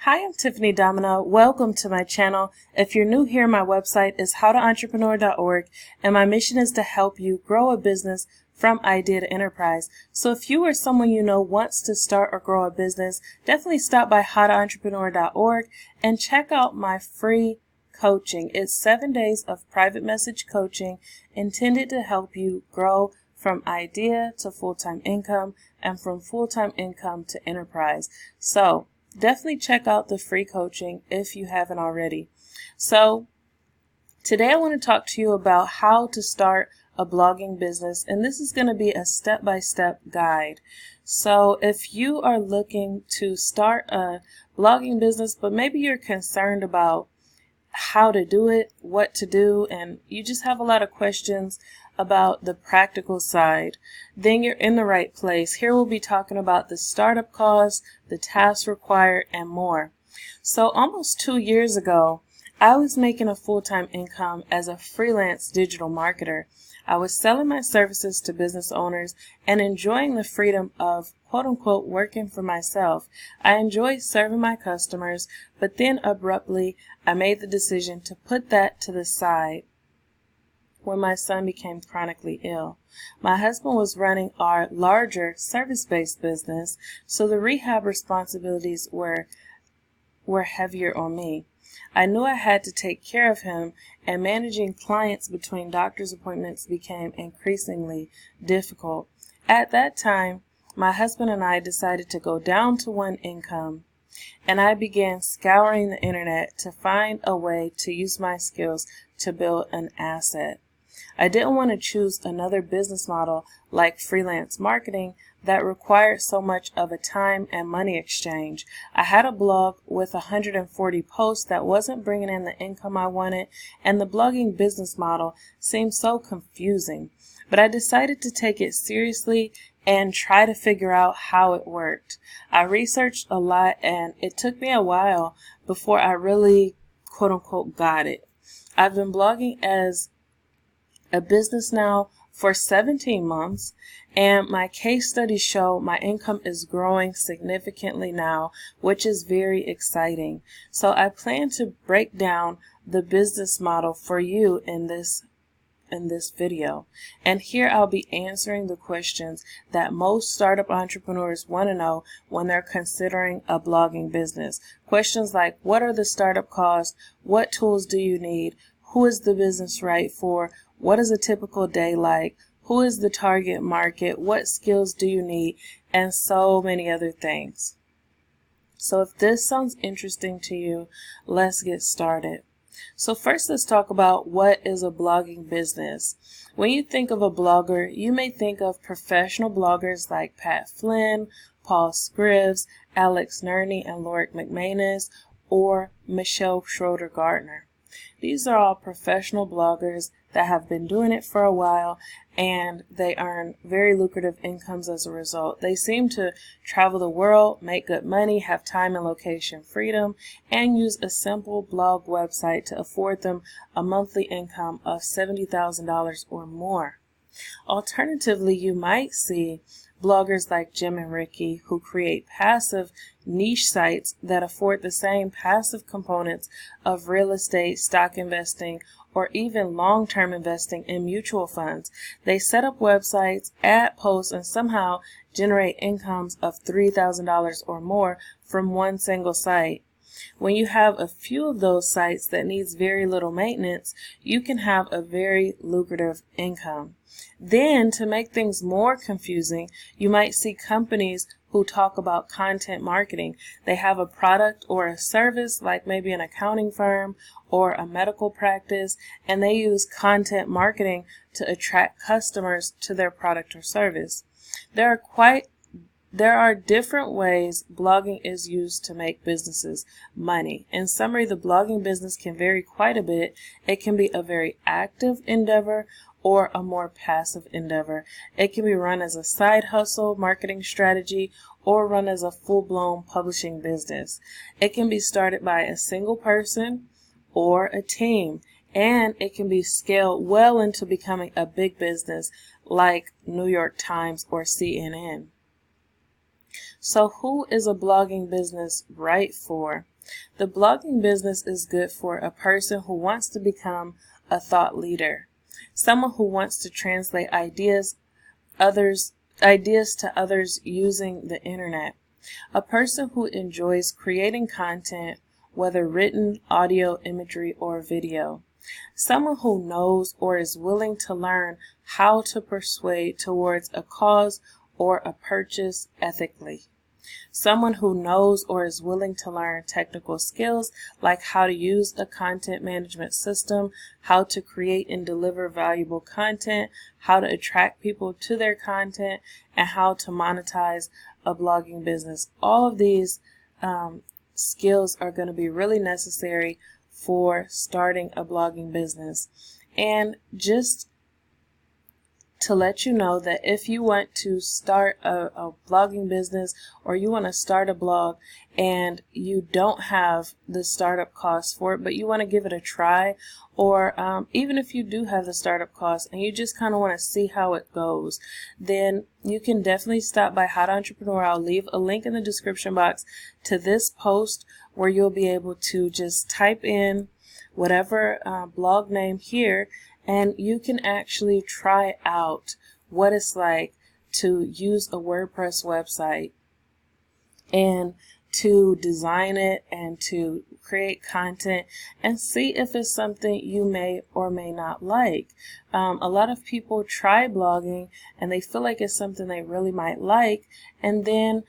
Hi, I'm Tiffany Domino. Welcome to my channel. If you're new here, my website is howtoentrepreneur.org, and my mission is to help you grow a business from idea to enterprise. So if you or someone you know wants to start or grow a business, definitely stop by howtoentrepreneur.org and check out my free coaching. It's 7 days of private message coaching intended to help you grow from idea to full-time income and from full-time income to enterprise. So definitely check out the free coaching if you haven't already. So today I want to talk to you about how to start a blogging business, and this is going to be a step-by-step guide. So if you are looking to start a blogging business, but maybe you're concerned about how to do it, what to do, and you just have a lot of questions about the practical side, then you're in the right place. Here we'll be talking about the startup costs, the tasks required, and more. So almost 2 years ago, I was making a full-time income as a freelance digital marketer. I was selling my services to business owners and enjoying the freedom of quote-unquote working for myself. I enjoyed serving my customers, but then abruptly I made the decision to put that to the side when my son became chronically ill. My husband was running our larger service-based business, so the rehab responsibilities were heavier on me. I knew I had to take care of him, and managing clients between doctor's appointments became increasingly difficult. At that time, my husband and I decided to go down to one income, and I began scouring the internet to find a way to use my skills to build an asset. I didn't want to choose another business model like freelance marketing that required so much of a time and money exchange. I had a blog with 140 posts that wasn't bringing in the income I wanted, and the blogging business model seemed so confusing. But I decided to take it seriously and try to figure out how it worked. I researched a lot, and it took me a while before I really quote-unquote got it. I've been blogging as a business now for 17 months, and my case studies show my income is growing significantly now, which is very exciting. So I plan to break down the business model for you in this video. And here I'll be answering the questions that most startup entrepreneurs want to know when they're considering a blogging business. Questions like, what are the startup costs? What tools do you need? Who is the business right for? What is a typical day like? Who is the target market? What skills do you need? And so many other things. So if this sounds interesting to you, let's get started. So first, let's talk about what is a blogging business. When you think of a blogger, you may think of professional bloggers like Pat Flynn, Paul Scrivs, Alex Nerney, and Lorik McManus, or Michelle Schroeder Gardner. These are all professional bloggers that have been doing it for a while, and they earn very lucrative incomes as a result. They seem to travel the world, make good money, have time and location freedom, and use a simple blog website to afford them a monthly income of $70,000 or more. Alternatively, you might see bloggers like Jim and Ricky who create passive niche sites that afford the same passive components of real estate, stock investing, or even long-term investing in mutual funds. They set up websites, add posts, and somehow generate incomes of $3,000 or more from one single site. When you have a few of those sites that needs very little maintenance, you can have a very lucrative income. Then, to make things more confusing, you might see companies who talk about content marketing. They have a product or a service, like maybe an accounting firm or a medical practice, and they use content marketing to attract customers to their product or service. There are different ways blogging is used to make businesses money. In summary, the blogging business can vary quite a bit. It can be a very active endeavor or a more passive endeavor. It can be run as a side hustle, marketing strategy, or run as a full-blown publishing business. It can be started by a single person or a team, and it can be scaled well into becoming a big business like New York Times or CNN. So who is a blogging business right for? The blogging business is good for a person who wants to become a thought leader, someone who wants to translate ideas to others using the internet, a person who enjoys creating content, whether written, audio, imagery, or video, someone who knows or is willing to learn how to persuade towards a cause or a purchase ethically, someone who knows or is willing to learn technical skills like how to use a content management system, how to create and deliver valuable content, how to attract people to their content, and how to monetize a blogging business. All of these skills are going to be really necessary for starting a blogging business. And just to let you know that if you want to start a blogging business, or you want to start a blog and you don't have the startup costs for it, but you want to give it a try, or even if you do have the startup costs and you just kind of want to see how it goes, then you can definitely stop by How to Entrepreneur. I'll leave a link in the description box to this post where you'll be able to just type in whatever blog name here, and you can actually try out what it's like to use a WordPress website and to design it and to create content and see if it's something you may or may not like. A lot of people try blogging and they feel like it's something they really might like, and then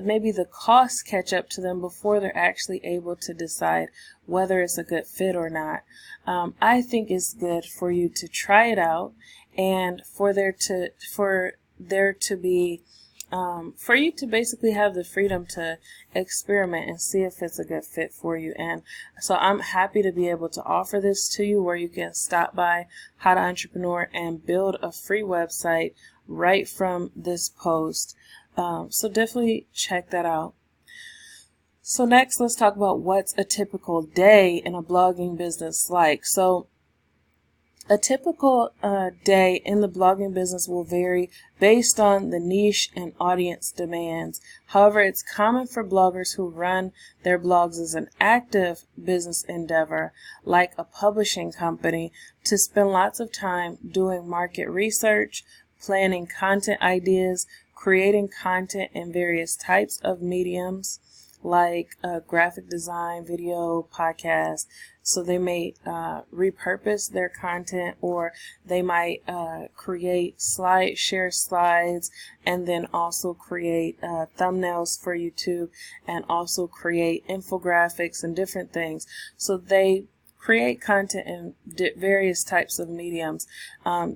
maybe the costs catch up to them before they're actually able to decide whether it's a good fit or not. I think it's good for you to try it out, and for you to basically have the freedom to experiment and see if it's a good fit for you. And so I'm happy to be able to offer this to you, where you can stop by How to Entrepreneur and build a free website right from this post. So definitely check that out. So next, let's talk about what's a typical day in a blogging business like. So a typical day in the blogging business will vary based on the niche and audience demands. However, it's common for bloggers who run their blogs as an active business endeavor, like a publishing company, to spend lots of time doing market research, planning content ideas, creating content in various types of mediums like graphic design, video, podcast. So they may repurpose their content, or they might share slides, and then also create thumbnails for YouTube, and also create infographics and different things. So they create content in various types of mediums.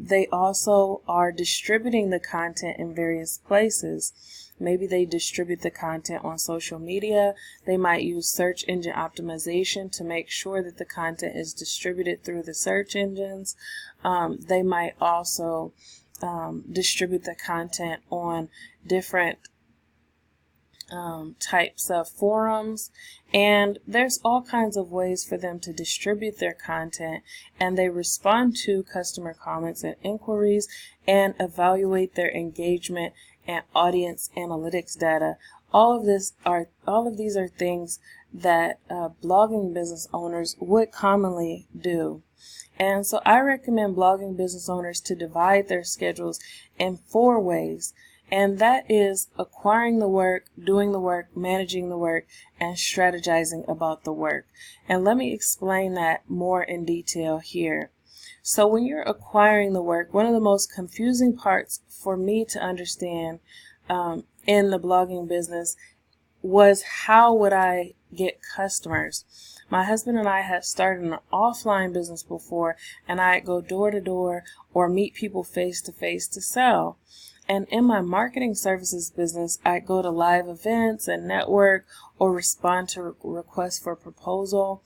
They also are distributing the content in various places. Maybe they distribute the content on social media. They might use search engine optimization to make sure that the content is distributed through the search engines. They might also distribute the content on different types of forums, and there's all kinds of ways for them to distribute their content, and they respond to customer comments and inquiries and evaluate their engagement and audience analytics data. All of these are things that blogging business owners would commonly do. And so I recommend blogging business owners to divide their schedules in 4 ways. And that is acquiring the work, doing the work, managing the work, and strategizing about the work. And let me explain that more in detail here. So when you're acquiring the work, one of the most confusing parts for me to understand in the blogging business was, how would I get customers? My husband and I had started an offline business before, and I'd go door to door or meet people face to face to sell. And in my marketing services business, I go to live events and network or respond to requests for proposal.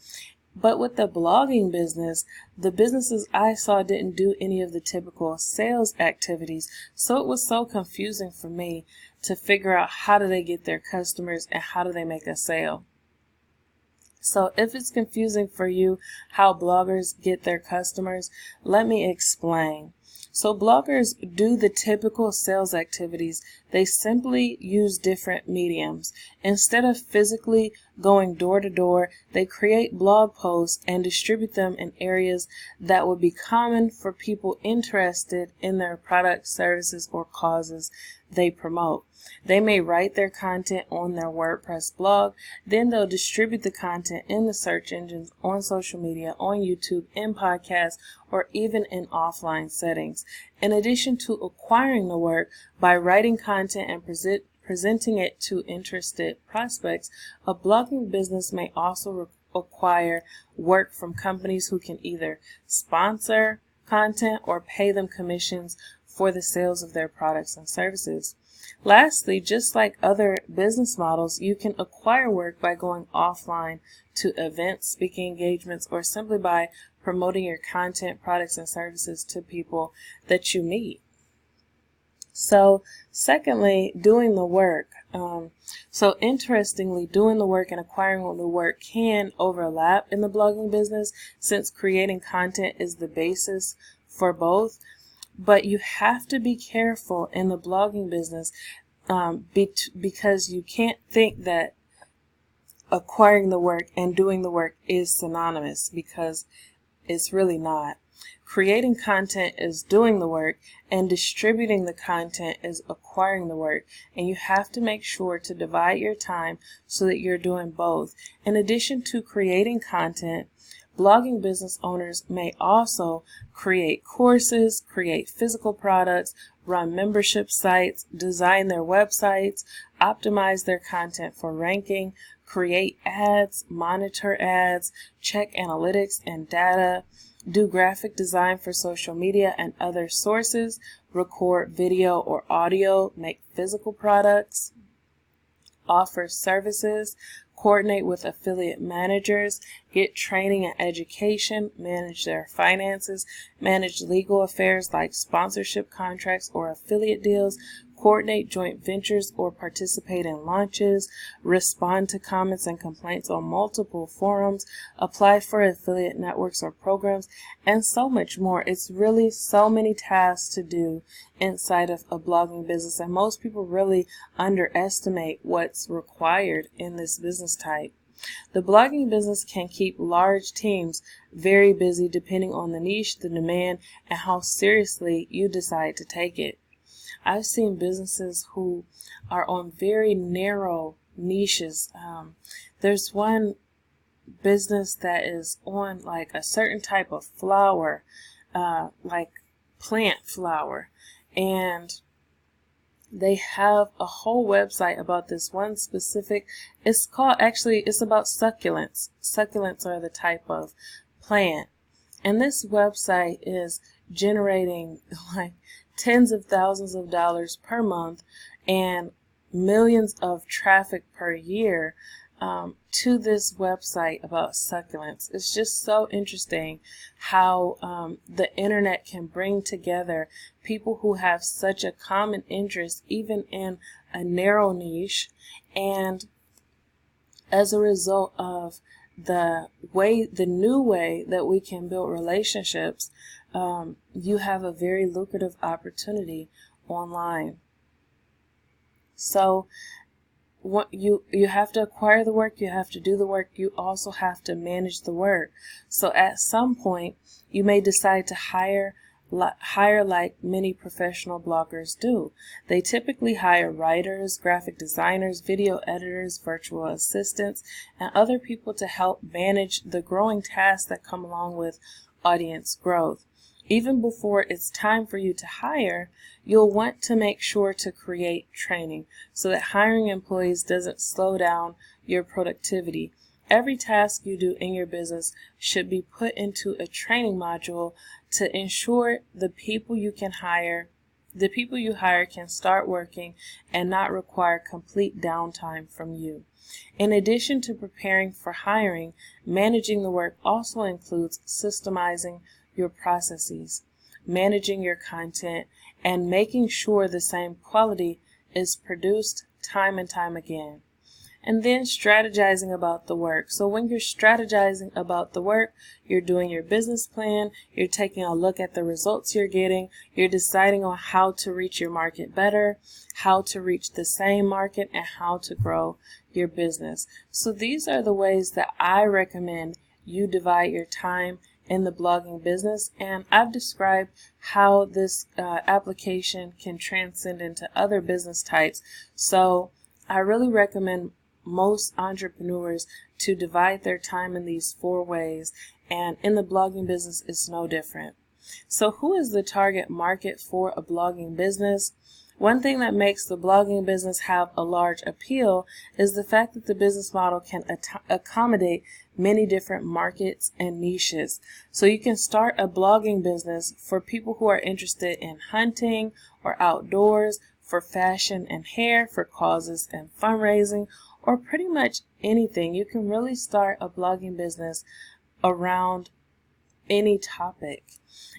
But with the blogging business, the businesses I saw didn't do any of the typical sales activities. So it was so confusing for me to figure out, how do they get their customers and how do they make a sale? So if it's confusing for you how bloggers get their customers, let me explain. So bloggers do the typical sales activities. They simply use different mediums. Instead of physically going door to door, they create blog posts and distribute them in areas that would be common for people interested in their products, services, or causes they promote. They may write their content on their WordPress blog, then they'll distribute the content in the search engines, on social media, on YouTube, in podcasts, or even in offline settings. In addition to acquiring the work by writing content and presenting it to interested prospects, a blogging business may also acquire work from companies who can either sponsor content or pay them commissions for the sales of their products and services. Lastly, just like other business models, you can acquire work by going offline to events, speaking engagements, or simply by promoting your content, products, and services to people that you meet. So, secondly, doing the work. So interestingly, doing the work and acquiring the work can overlap in the blogging business, since creating content is the basis for both. But you have to be careful in the blogging business because you can't think that acquiring the work and doing the work is synonymous, because it's really not. Creating content is doing the work, and distributing the content is acquiring the work. And you have to make sure to divide your time so that you're doing both. In addition to creating content, blogging business owners may also create courses, create physical products, run membership sites, design their websites, optimize their content for ranking, create ads, monitor ads, check analytics and data, do graphic design for social media and other sources, record video or audio, make physical products, offer services, coordinate with affiliate managers, get training and education, manage their finances, manage legal affairs like sponsorship contracts or affiliate deals, coordinate joint ventures or participate in launches, respond to comments and complaints on multiple forums, apply for affiliate networks or programs, and so much more. It's really so many tasks to do inside of a blogging business, and most people really underestimate what's required in this business type. The blogging business can keep large teams very busy depending on the niche, the demand, and how seriously you decide to take it. I've seen businesses who are on very narrow niches. There's one business that is on like a certain type of flower, like plant flower, and they have a whole website about this one specific. It's about succulents. Succulents are the type of plant, and this website is generating like tens of thousands of dollars per month and millions of traffic per year to this website about succulents. It's just so interesting how the internet can bring together people who have such a common interest, even in a narrow niche, and as a result of the new way that we can build relationships, you have a very lucrative opportunity online. So you have to acquire the work, you have to do the work, you also have to manage the work. So at some point, you may decide to hire like many professional bloggers do. They typically hire writers, graphic designers, video editors, virtual assistants, and other people to help manage the growing tasks that come along with audience growth. Even before it's time for you to hire, you'll want to make sure to create training so that hiring employees doesn't slow down your productivity. Every task you do in your business should be put into a training module to ensure the people you hire can start working and not require complete downtime from you. In addition to preparing for hiring, managing the work also includes systemizing your processes, managing your content, and making sure the same quality is produced time and time again. and then strategizing about the work. So when you're strategizing about the work, you're doing your business plan, you're taking a look at the results you're getting, you're deciding on how to reach your market better, how to reach the same market, and how to grow your business. So these are the ways that I recommend you divide your time in the blogging business, and I've described how this application can transcend into other business types. So I really recommend most entrepreneurs to divide their time in these 4 ways, and in the blogging business it's no different. So who is the target market for a blogging business? One thing that makes the blogging business have a large appeal is the fact that the business model can accommodate many different markets and niches. So you can start a blogging business for people who are interested in hunting or outdoors, for fashion and hair, for causes and fundraising, or pretty much anything. You can really start a blogging business around any topic.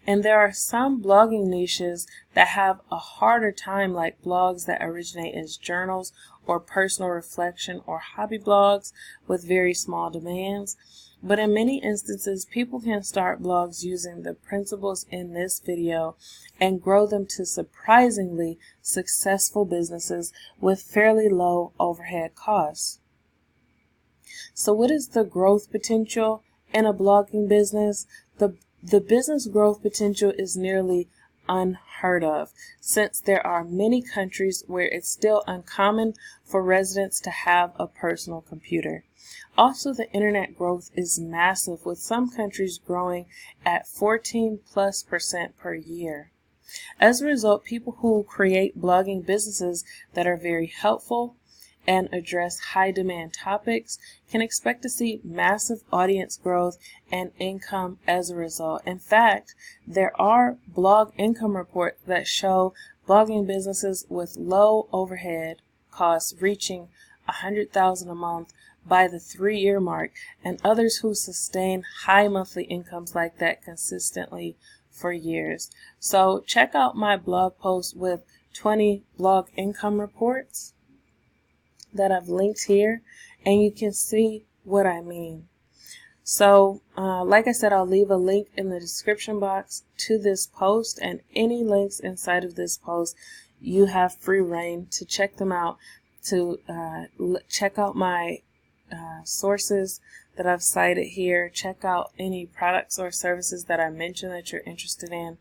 And there are some blogging niches that have a harder time, like blogs that originate as journals or personal reflection or hobby blogs with very small demands. But in many instances, people can start blogs using the principles in this video and grow them to surprisingly successful businesses with fairly low overhead costs. So what is the growth potential in a blogging business? The business growth potential is nearly unheard of, since there are many countries where it's still uncommon for residents to have a personal computer. Also, the internet growth is massive, with some countries growing at 14+% per year. As a result, people who create blogging businesses that are very helpful and address high demand topics can expect to see massive audience growth and income as a result. In fact, there are blog income reports that show blogging businesses with low overhead costs reaching $100,000 a month by the 3-year mark, and others who sustain high monthly incomes like that consistently for years. So check out my blog post with 20 blog income reports that I've linked here, and you can see what I mean. So like I said, I'll leave a link in the description box to this post, and any links inside of this post, you have free reign to check them out, to check out my sources that I've cited here, check out any products or services that I mentioned that you're interested in.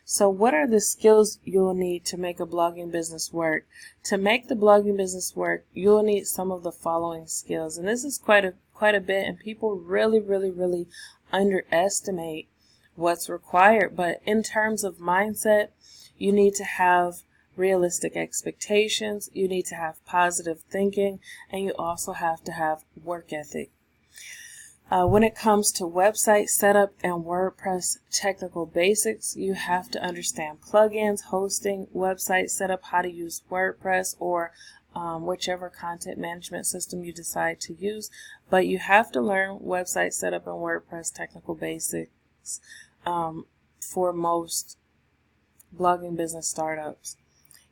So what are the skills you'll need to make a blogging business work? To make the blogging business work, you'll need some of the following skills. And this is quite a bit, and people really underestimate what's required. But in terms of mindset, you need to have realistic expectations, you need to have positive thinking, and you also have to have work ethic. When it comes to website setup and WordPress technical basics, you have to understand plugins, hosting, website setup, how to use WordPress or whichever content management system you decide to use. But you have to learn website setup and WordPress technical basics for most blogging business startups.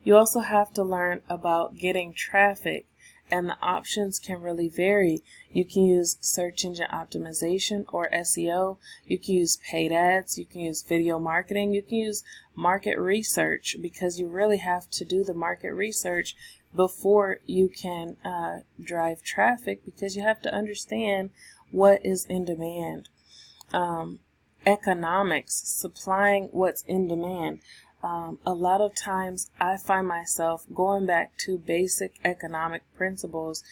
You also have to learn about getting traffic, and the options can really vary. You can use search engine optimization or SEO, you can use paid ads, you can use video marketing, you can use market research, because you really have to do the market research before you can drive traffic, because you have to understand what is in demand. Economics, supplying what's in demand. A lot of times I find myself going back to basic economic principles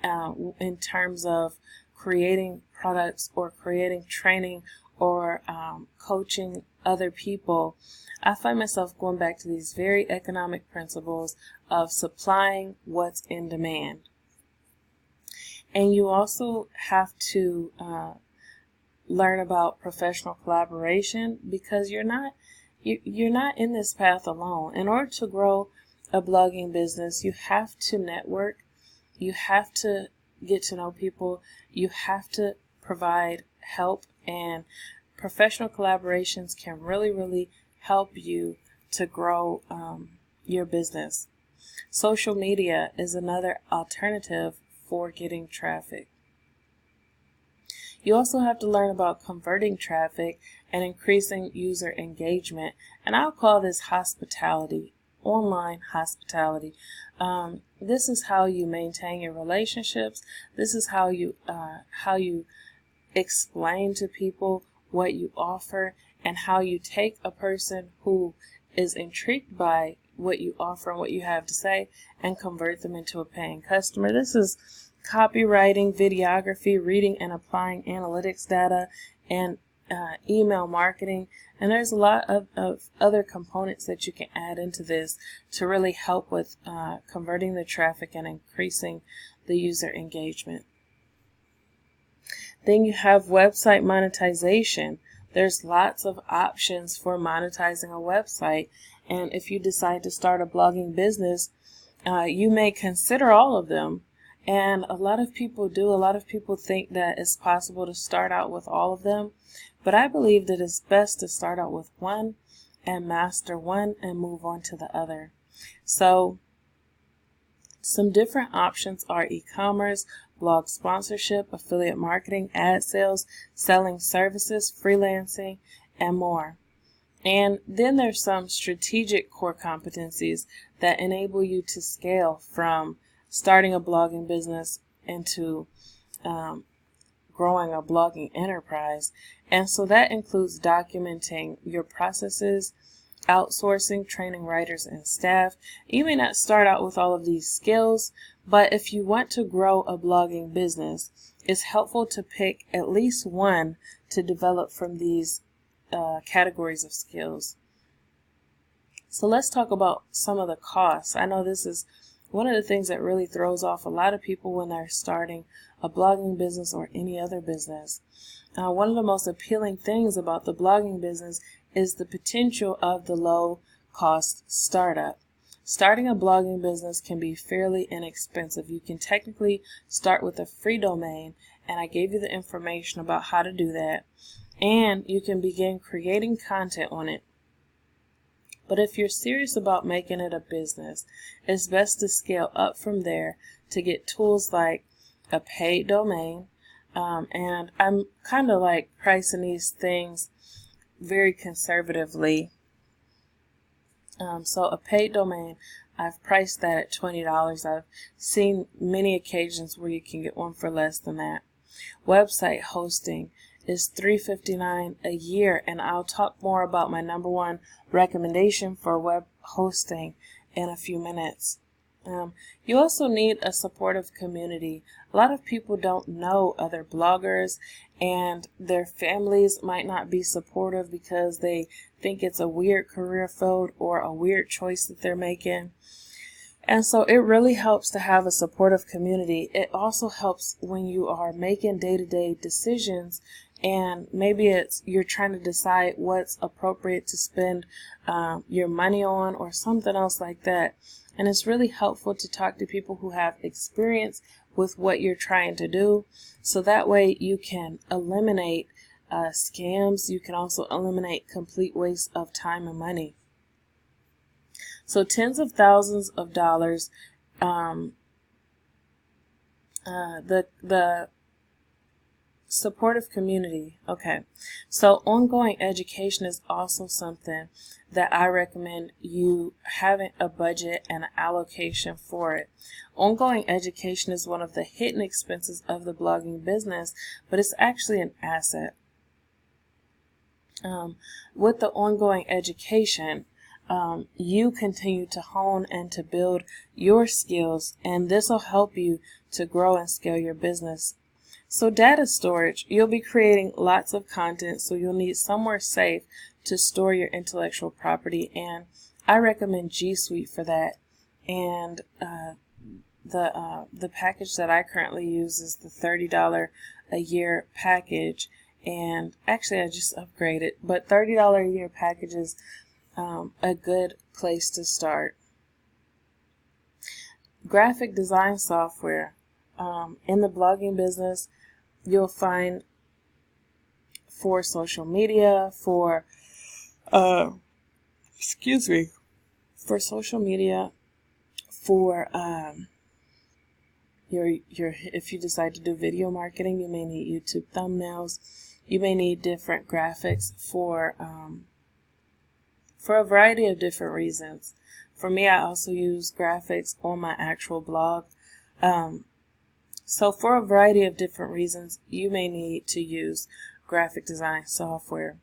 in terms of creating products or creating training or coaching other people. I find myself going back to these very economic principles of supplying what's in demand. And you also have to learn about professional collaboration, because you're not in this path alone. In order to grow a blogging business, you have to network, you have to get to know people, you have to provide help, and professional collaborations can really help you to grow your business. Social media is another alternative for getting traffic. You also have to learn about converting traffic and increasing user engagement. And I'll call this hospitality, online hospitality. This is how you maintain your relationships. This is how you explain to people what you offer, and how you take a person who is intrigued by what you offer and what you have to say and convert them into a paying customer. This is copywriting, videography, reading and applying analytics data, and email marketing. And there's a lot of other components that you can add into this to really help with converting the traffic and increasing the user engagement. Then you have website monetization. There's lots of options for monetizing a website. And if you decide to start a blogging business, you may consider all of them. And a lot of people do. A lot of people think that it's possible to start out with all of them. But I believe that it's best to start out with one and master one and move on to the other. So some different options are e-commerce, blog sponsorship, affiliate marketing, ad sales, selling services, freelancing, and more. And then there's some strategic core competencies that enable you to scale from starting a blogging business into growing a blogging enterprise. And so that includes documenting your processes, outsourcing, training writers and staff. You may not start out with all of these skills, but if you want to grow a blogging business, it's helpful to pick at least one to develop from these categories of skills. So let's talk about some of the costs. I know this is one of the things that really throws off a lot of people when they're starting a blogging business or any other business. One of the most appealing things about the blogging business is the potential of the low cost startup. Starting a blogging business can be fairly inexpensive. You can technically start with a free domain, and I gave you the information about how to do that, and you can begin creating content on it. But if you're serious about making it a business, it's best to scale up from there to get tools like a paid domain. And I'm kind of like pricing these things very conservatively. So a paid domain, I've priced that at $20. I've seen many occasions where you can get one for less than that. Website hosting is $359 a year, and I'll talk more about my number one recommendation for web hosting in a few minutes. You also need a supportive community. A lot of people don't know other bloggers, and their families might not be supportive because they think it's a weird career field or a weird choice that they're making. And so it really helps to have a supportive community. It also helps when you are making day-to-day decisions, and maybe you're trying to decide what's appropriate to spend your money on or something else like that. And it's really helpful to talk to people who have experience with what you're trying to do. So that way you can eliminate scams. You can also eliminate complete waste of time and money. So tens of thousands of dollars. The supportive community. Okay, so ongoing education is also something that I recommend you having a budget and an allocation for it. Ongoing education is one of the hidden expenses of the blogging business, but it's actually an asset. With the ongoing education, you continue to hone and to build your skills, and this will help you to grow and scale your business. So data storage, you'll be creating lots of content, so you'll need somewhere safe to store your intellectual property, and I recommend G Suite for that. And the package that I currently use is the $30 a year package, and actually I just upgraded, but $30 a year package is a good place to start. Graphic design software. In the blogging business, you'll find for social media, for social media, for if you decide to do video marketing, you may need YouTube thumbnails. You may need different graphics for a variety of different reasons. For me, I also use graphics on my actual blog. So for a variety of different reasons, you may need to use graphic design software.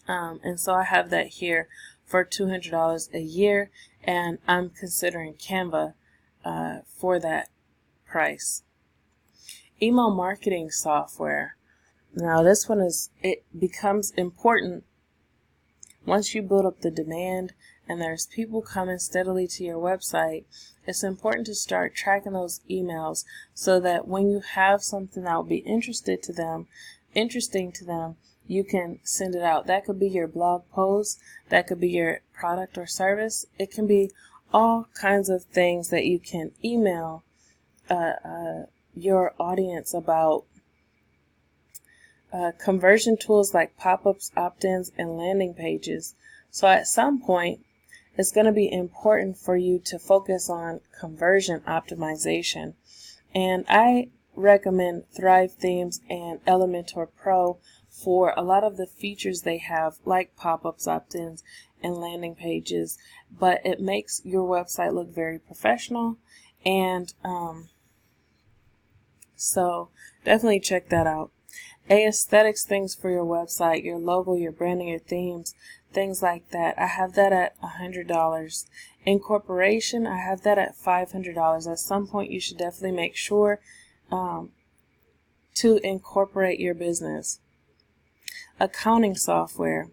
And so I have that here for $200 a year, and I'm considering Canva for that price. Email marketing software. Now this one it becomes important once you build up the demand and there's people coming steadily to your website. It's important to start tracking those emails so that when you have something that will be interesting to them, you can send it out. That could be your blog post, that could be your product or service. It can be all kinds of things that you can email your audience about. Conversion tools like pop-ups, opt-ins, and landing pages. So at some point, it's going to be important for you to focus on conversion optimization. And I recommend Thrive Themes and Elementor Pro for a lot of the features they have, like pop-ups, opt-ins, and landing pages. But it makes your website look very professional, and so definitely check that out. Aesthetics things for your website, your logo, your branding, your themes, things like that. I have that at $100. Incorporation, I have that at $500. At some point, you should definitely make sure to incorporate your business. Accounting software,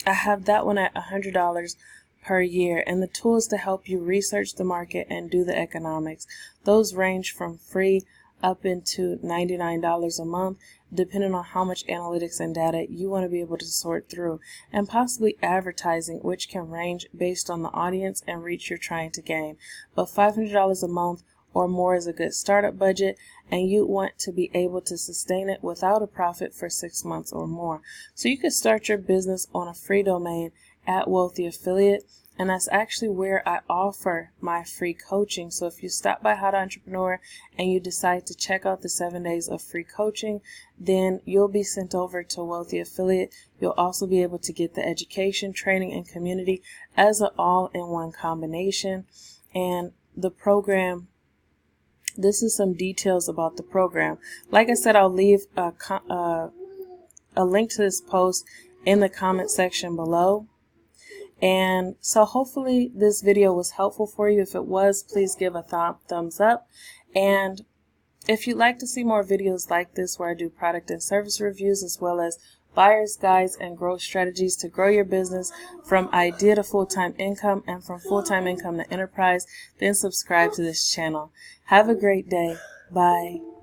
I have that one at $100 per year, and the tools to help you research the market and do the economics. Those range from free up into $99 a month, depending on how much analytics and data you want to be able to sort through, and possibly advertising, which can range based on the audience and reach you're trying to gain. But $500 a month or more is a good startup budget, and you want to be able to sustain it without a profit for 6 months or more. So you could start your business on a free domain at Wealthy Affiliate, and that's actually where I offer my free coaching. So if you stop by How to Entrepreneur and you decide to check out the 7 days of free coaching, then you'll be sent over to Wealthy Affiliate. You'll also be able to get the education, training, and community as an all-in-one combination. And the program, this is some details about the program. Like I said, I'll leave a link to this post in the comment section below. And so hopefully this video was helpful for you. If it was, please give a thumbs up. And if you'd like to see more videos like this where I do product and service reviews, as well as buyer's guides and growth strategies to grow your business from idea to full-time income and from full-time income to enterprise, then subscribe to this channel. Have a great day. Bye.